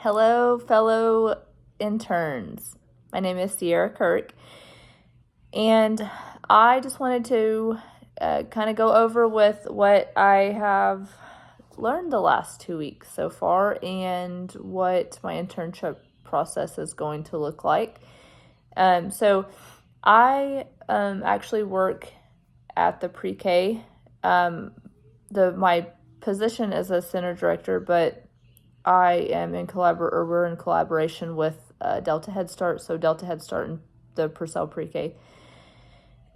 Hello, fellow interns. My name is Sierra Kirk, and I just wanted to kind of go over with what I have learned the last 2 weeks so far and what my internship process is going to look like. So I actually work at the pre-K. My position is a center director, but we're in collaboration with Delta Head Start, so Delta Head Start and the Purcell Pre-K.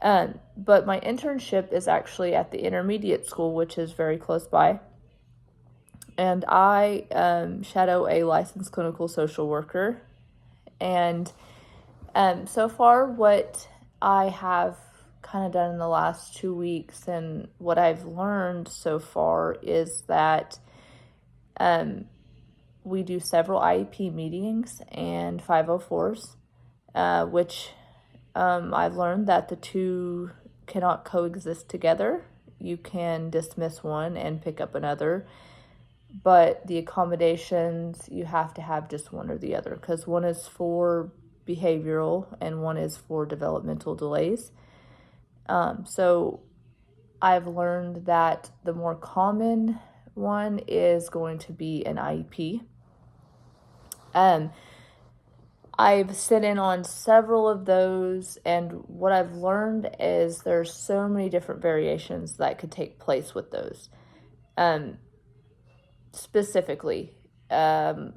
But my internship is actually at the intermediate school, which is very close by. And I shadow a licensed clinical social worker. And so far, what I have kind of done in the last 2 weeks and what I've learned so far is that we do several IEP meetings and 504s, which I've learned that the two cannot coexist together. You can dismiss one and pick up another, but the accommodations, you have to have just one or the other, because one is for behavioral and one is for developmental delays. So I've learned that the more common one is going to be an IEP. I've sit in on several of those, and what I've learned is there's so many different variations that could take place with those. Specifically, there's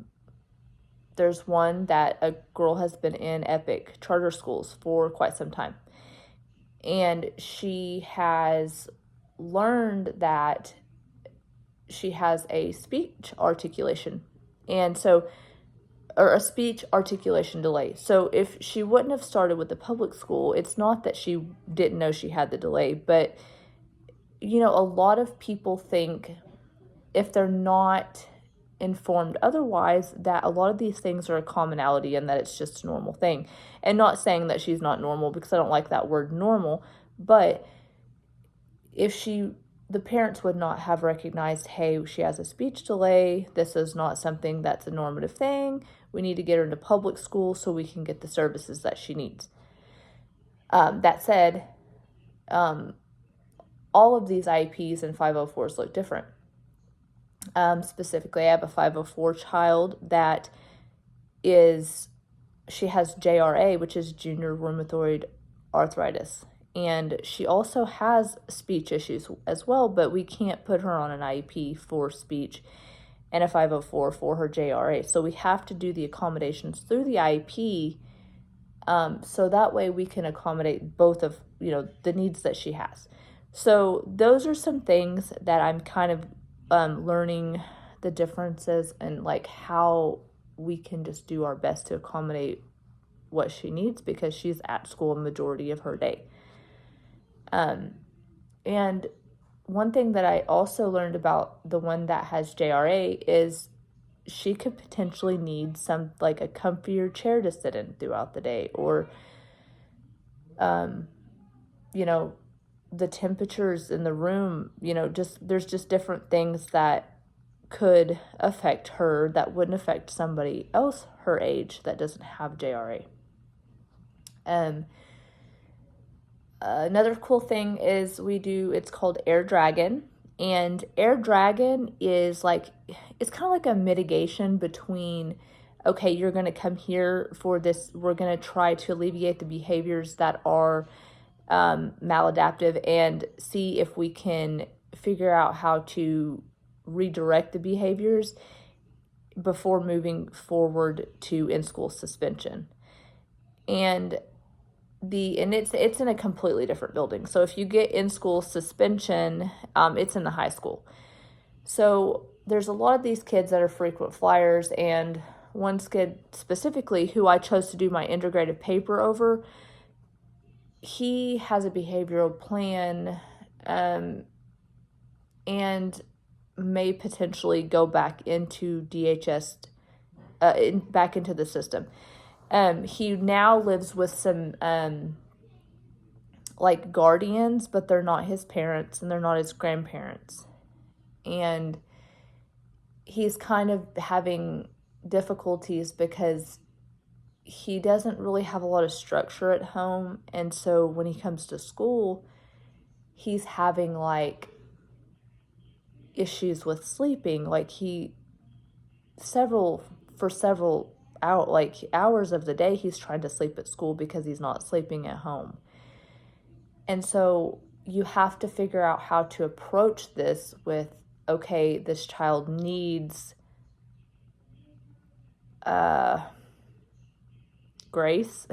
one that a girl has been in EPIC charter schools for quite some time, and she has learned that she has a speech articulation, or a speech articulation delay. So if she wouldn't have started with the public school, it's not that she didn't know she had the delay, but a lot of people think, if they're not informed otherwise, that a lot of these things are a commonality and that it's just a normal thing. And not saying that she's not normal, because I don't like that word normal, but if the parents would not have recognized, hey, she has a speech delay, this is not something that's a normative thing, we need to get her into public school so we can get the services that she needs. That said, all of these IEPs and 504s look different. Specifically, I have a 504 child that she has JRA, which is junior rheumatoid arthritis. And she also has speech issues as well, but we can't put her on an IEP for speech and a 504 for her JRA. So we have to do the accommodations through the IEP, so that way we can accommodate both of, the needs that she has. So those are some things that I'm kind of learning the differences and like how we can just do our best to accommodate what she needs, because she's at school a majority of her day. And one thing that I also learned about the one that has JRA is she could potentially need a comfier chair to sit in throughout the day, or, the temperatures in the room, there's just different things that could affect her that wouldn't affect somebody else her age that doesn't have JRA. Another cool thing is it's called Air Dragon, and Air Dragon is it's kind of like a mitigation between, okay, you're going to come here for this, we're going to try to alleviate the behaviors that are maladaptive and see if we can figure out how to redirect the behaviors before moving forward to in-school suspension. And it's in a completely different building. So if you get in-school suspension, it's in the high school. So there's a lot of these kids that are frequent flyers, and one kid specifically who I chose to do my integrative paper over, he has a behavioral plan and may potentially go back into DHS, back into the system. He now lives with some guardians, but they're not his parents and they're not his grandparents. And he's kind of having difficulties because he doesn't really have a lot of structure at home. And so when he comes to school, he's having like issues with sleeping. Like several hours of the day, he's trying to sleep at school because he's not sleeping at home. And so you have to figure out how to approach this with, okay, this child needs grace.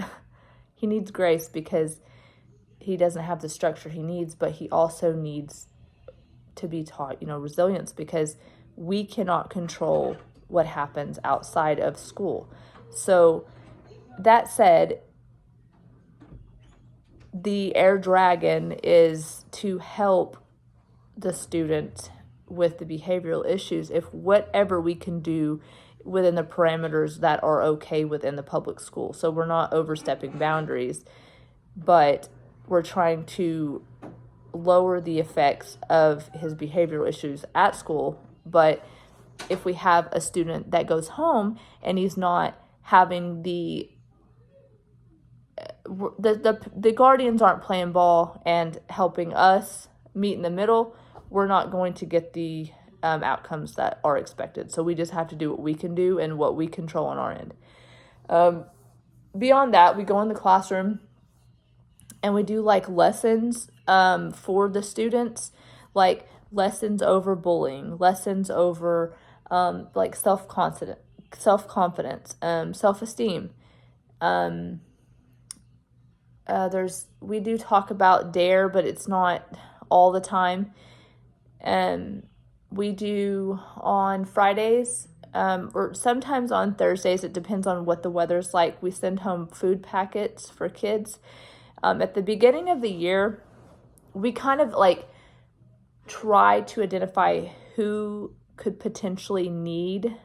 He needs grace because he doesn't have the structure he needs, but he also needs to be taught, resilience, because we cannot control what happens outside of school. So that said, the Air Dragon is to help the student with the behavioral issues, if whatever we can do within the parameters that are okay within the public school. So we're not overstepping boundaries, but we're trying to lower the effects of his behavioral issues at school. But if we have a student that goes home and he's not having the guardians aren't playing ball and helping us meet in the middle, we're not going to get the outcomes that are expected. So we just have to do what we can do and what we control on our end. Beyond that, we go in the classroom and we do like lessons for the students, like lessons over bullying, lessons over like self-confidence, self-esteem. We do talk about DARE, but it's not all the time. We do on Fridays, or sometimes on Thursdays. It depends on what the weather's like. We send home food packets for kids. At the beginning of the year, we kind of like try to identify who could potentially need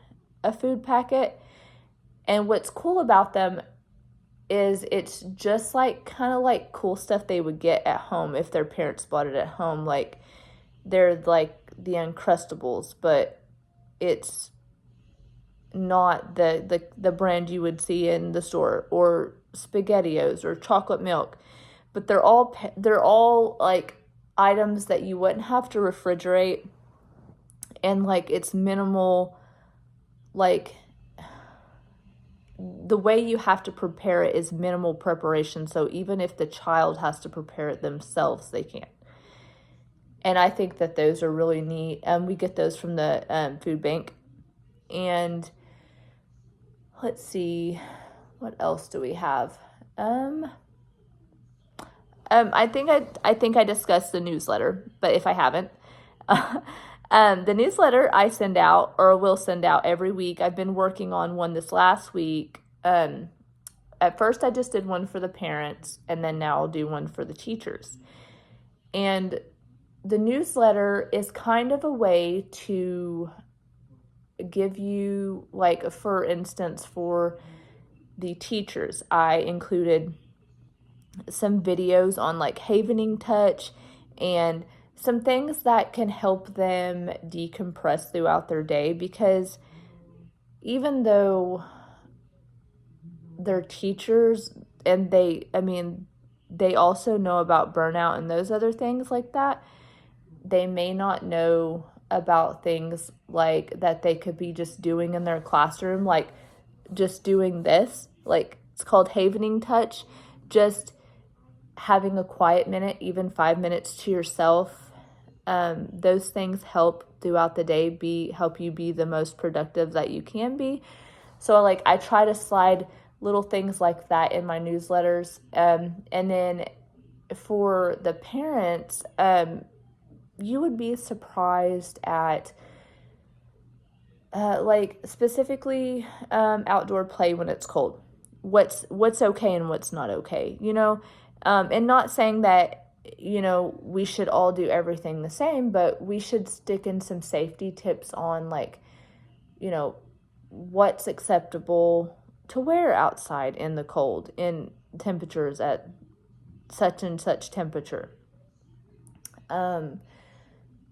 a food packet. And what's cool about them is it's just like kind of like cool stuff they would get at home if their parents bought it at home. Like they're like the Uncrustables, but it's not the brand you would see in the store, or SpaghettiOs or chocolate milk. But they're all like items that you wouldn't have to refrigerate, and like it's minimal, like the way you have to prepare it is minimal preparation. So even if the child has to prepare it themselves, they can. And I think that those are really neat. We get those from the food bank. And let's see, what else do we have? I think I discussed the newsletter, but if I haven't, the newsletter I send out, or will send out every week. I've been working on one this last week. At first I just did one for the parents, and then now I'll do one for the teachers. And the newsletter is kind of a way to give you, like, for instance, for the teachers, I included some videos on like havening touch and some things that can help them decompress throughout their day, because even though they're teachers and they also know about burnout and those other things like that, they may not know about things like that they could be just doing in their classroom, like just doing this, like it's called havening touch, just having a quiet minute, even 5 minutes to yourself. Those things help throughout the day, help you be the most productive that you can be. So like I try to slide little things like that in my newsletters. And then for the parents, you would be surprised at like specifically outdoor play when it's cold. What's okay and what's not okay, and not saying that we should all do everything the same, but we should stick in some safety tips on like what's acceptable to wear outside in the cold, in temperatures at such and such temperature.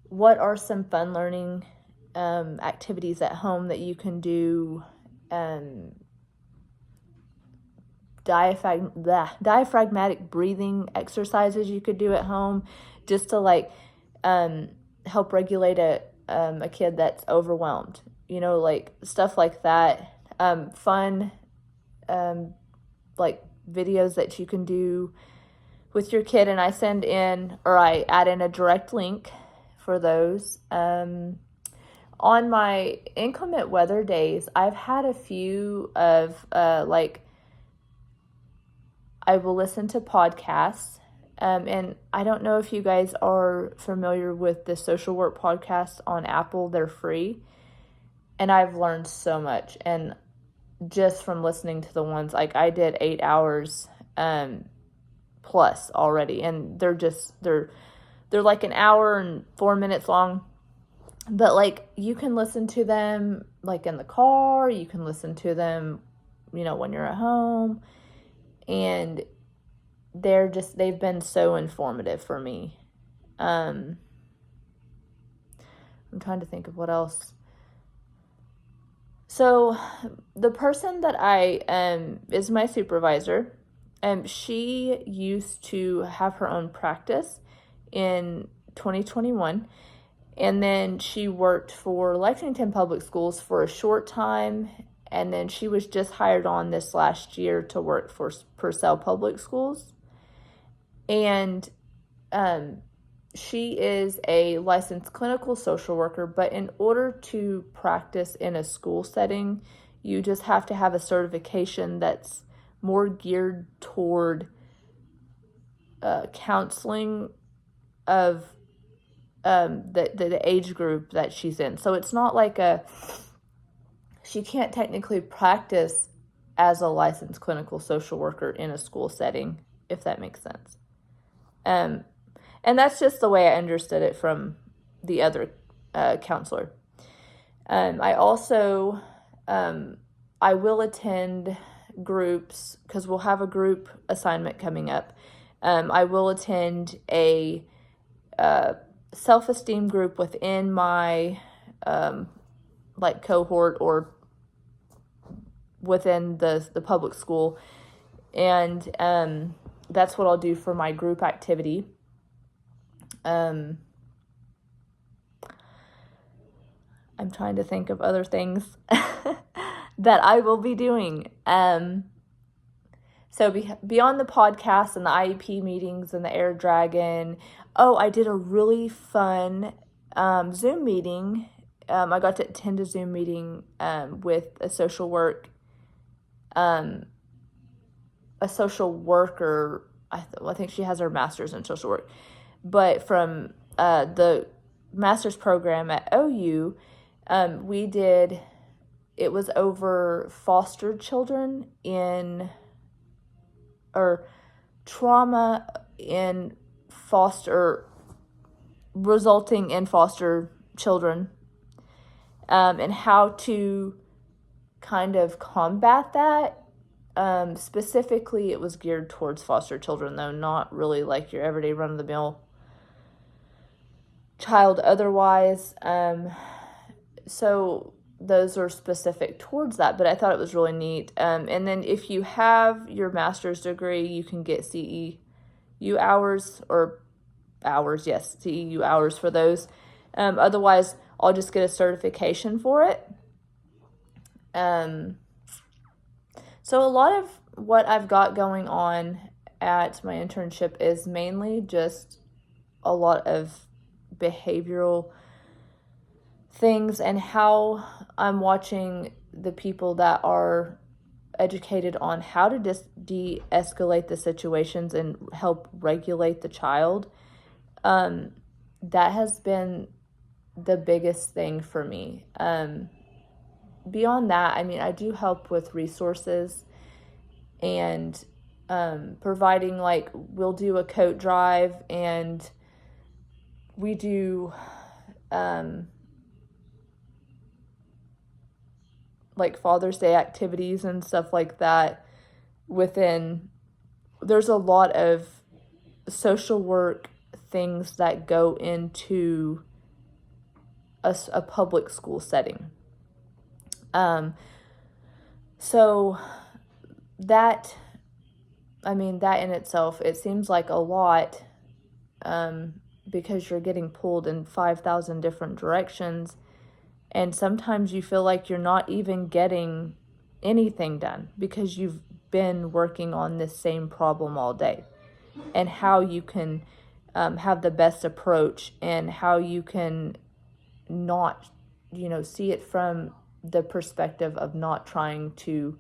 What are some fun learning activities at home that you can do diaphragmatic breathing exercises you could do at home, just to like help regulate a kid that's overwhelmed, like stuff like that. Fun like videos that you can do with your kid, and I add in a direct link for those. On my inclement weather days, I've had a few of I will listen to podcasts. And I don't know if you guys are familiar with the social work podcasts on Apple. They're free. And I've learned so much. And just from listening to the ones, like I did 8 hours plus already. And they're like an hour and 4 minutes long. But like you can listen to them like in the car. You can listen to them, when you're at home. And they've been so informative for me. I'm trying to think of what else. So the person that is my supervisor, she used to have her own practice in 2021. And then she worked for Lexington Public Schools for a short time. And then she was just hired on this last year to work for Purcell Public Schools. And she is a licensed clinical social worker, but in order to practice in a school setting, you just have to have a certification that's more geared toward counseling of the age group that she's in. So it's not like she can't technically practice as a licensed clinical social worker in a school setting, if that makes sense. And that's just the way I understood it from the other counselor. I also, I will attend groups, because we'll have a group assignment coming up. I will attend a self-esteem group within my cohort or within the public school. And that's what I'll do for my group activity. I'm trying to think of other things that I will be doing. So beyond the podcast and the IEP meetings and the Air Dragon, I did a really fun Zoom meeting. I got to attend a Zoom meeting with a social worker. I think she has her master's in social work, but from the master's program at OU, it was over foster children or trauma in foster, resulting in foster children, and how to kind of combat that. Specifically, it was geared towards foster children, though, not really like your everyday run-of-the-mill child otherwise. So those are specific towards that, but I thought it was really neat. And then if you have your master's degree, you can get CEU hours for those. Otherwise, I'll just get a certification for it. So a lot of what I've got going on at my internship is mainly just a lot of behavioral things, and how I'm watching the people that are educated on how to de-escalate the situations and help regulate the child. That has been the biggest thing for me. Beyond that, I do help with resources and providing, we'll do a coat drive, and we do Father's Day activities and stuff like that. There's a lot of social work things that go into a public school setting. So that, I mean, that in itself, it seems like a lot, because you're getting pulled in 5,000 different directions. And sometimes you feel like you're not even getting anything done because you've been working on this same problem all day, and how you can have the best approach, and how you can not, see it from the perspective of not trying to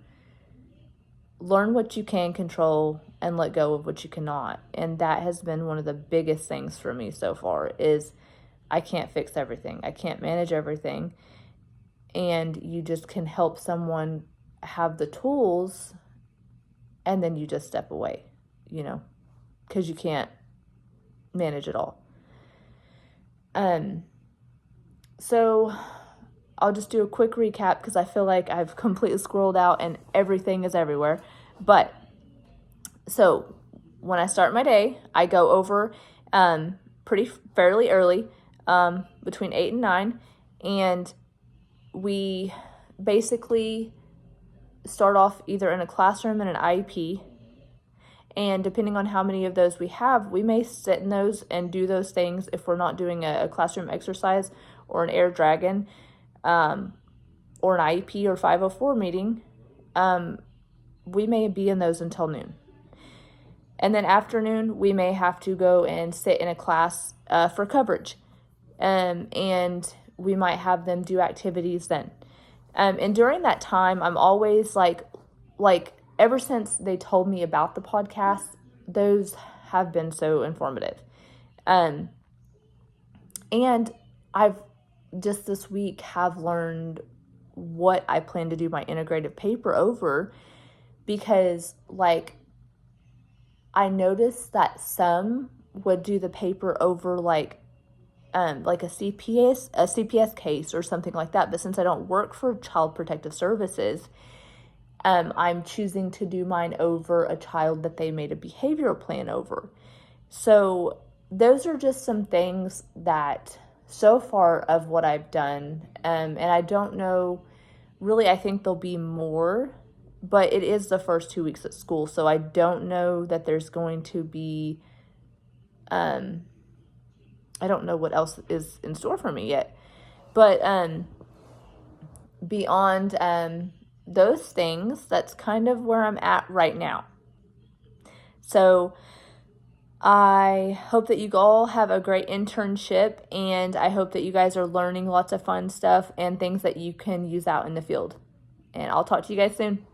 learn what you can control and let go of what you cannot. And that has been one of the biggest things for me so far is I can't fix everything. I can't manage everything. And you just can help someone have the tools, and then you just step away, because you can't manage it all. So I'll just do a quick recap because I feel like I've completely scrolled out and everything is everywhere. But so when I start my day, I go over fairly early, between 8 and 9, and we basically start off either in a classroom and an IEP. And depending on how many of those we have, we may sit in those and do those things if we're not doing a classroom exercise or an air dragon, or an IEP or 504 meeting. We may be in those until noon. And then afternoon, we may have to go and sit in a class for coverage. And we might have them do activities then. And during that time, I'm always like ever since they told me about the podcast, those have been so informative. And I've just this week have learned what I plan to do my integrative paper over, because I noticed that some would do the paper over like a CPS case or something like that. But since I don't work for Child Protective Services, I'm choosing to do mine over a child that they made a behavioral plan over. So those are just some things that so far of what I've done. And I don't know, really, I think there'll be more, but it is the first 2 weeks at school. So I don't know that there's going to be, I don't know what else is in store for me yet. But beyond those things, that's kind of where I'm at right now. So I hope that you all have a great internship, and I hope that you guys are learning lots of fun stuff and things that you can use out in the field. And I'll talk to you guys soon.